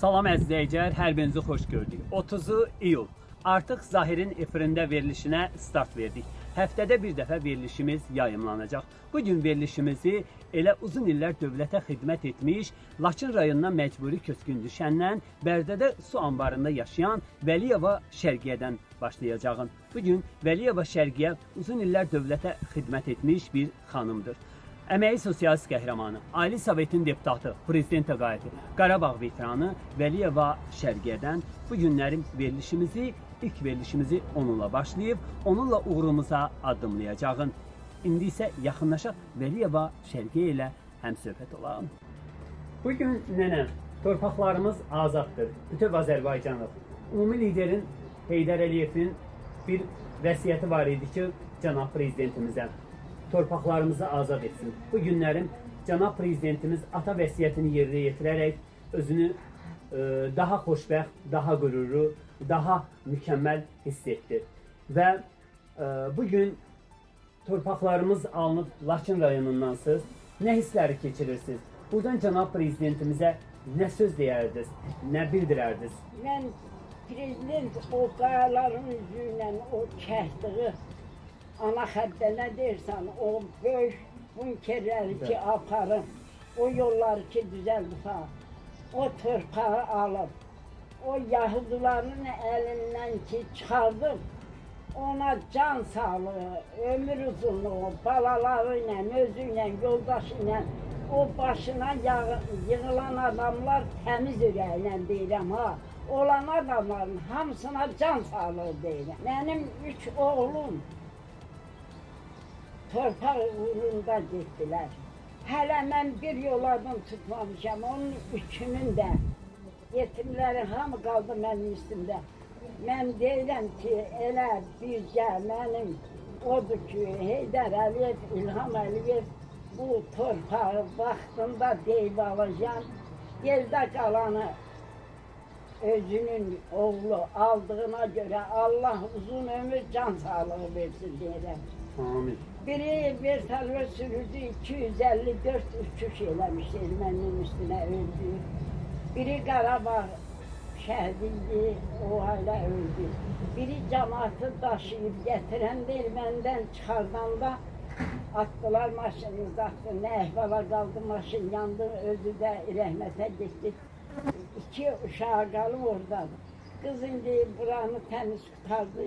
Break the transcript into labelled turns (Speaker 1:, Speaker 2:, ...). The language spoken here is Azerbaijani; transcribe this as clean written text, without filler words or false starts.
Speaker 1: Salam əzizləyicilər, hər birinizi xoş gördük. 30 iyul. Artıq Zahirin efirində verilişinə start verdik. Həftədə bir dəfə verilişimiz yayımlanacaq. Bugün verilişimizi elə uzun illər dövlətə xidmət etmiş, Laçın rayonuna məcburi köçkün düşəndən Bərdədə su anbarında yaşayan Vəliyeva Şərqiyədən başlayacağım. Bugün Vəliyeva Şərqiyə uzun illər dövlətə xidmət etmiş bir xanımdır. Əməyi sosialist qəhrəmanı, Ali Sovetin deputatı, prezident təqaüdü, Qarabağ veteranı Vəliyeva Şərqiyədən bu günlərin ilk verilişimizi onunla başlayıb, onunla uğurumuza addımlayacağım. İndi isə yaxınlaşaq Vəliyeva Şərqiyə ilə həmsöhbət olalım. Bugün nənəm, torpaqlarımız azaddır, bütöv Azərbaycanlıq. Ümumi liderin Heydər Əliyevin bir vəsiyyəti var idi ki, cənab prezidentimizə torpaqlarımızı azad etsin. Bu günlərim cənab prezidentimiz ata vəsiyyətini yerinə yetirərək özünü daha xoşbəxt, daha qürurlu, daha mükəmməl hiss etdi. Və bugün torpaqlarımız alınıb Laçın rayonundansınız. Nə hissləri keçirirsiniz? Buradan cənab prezidentimizə nə söz deyərdiniz, nə bildirərdiniz?
Speaker 2: Mən prezident o qayaların üzü ilə o çəkdiyi ana xəttə nə deyirsən, o böyük bunkerləri ki aparım, o yolları ki düzəldib, o torpağı alıb, o yahudilərin əlindən ki çıxardıb, ona can sağlığı, ömür uzunluğu, balaları ilə, özü ilə, yoldaşı ilə, o başına yığılan adamlar təmiz ürəklə deyirəm ha, olan adamların hamısına can sağlığı deyirəm. Mənim 3 oğlum torpaq uğrunda getdilər. Hələ mən bir yollardan tutmamışam, onun üçünün də yetimləri hamı qaldı mənim üstümdə. Mən deyirəm ki, elə bircə mənim odur ki, Heydər Əliyev, İlham Əliyev bu torpağı vaxtında deyib alacaq, yerdə qalanı özünün oğlu aldığına görə Allah uzun ömür can sağlığı versin deyirəm.
Speaker 1: Amin.
Speaker 2: Biri vertolyot sürürdü, 254 uçuş eləmiş erməninin üstünə öldü. Biri Qarabağ şəhidiydi, o ailə öldü. Biri cəmaatı daşıyıb gətirəndə ermənidən çıxardanda atdılar maşını uzatdı, nə əhvala qaldı, maşın yandı, özü də rəhmətə getdi. 2 uşağı qalıb oradadır. Qız indi buranı təmiz tutardı,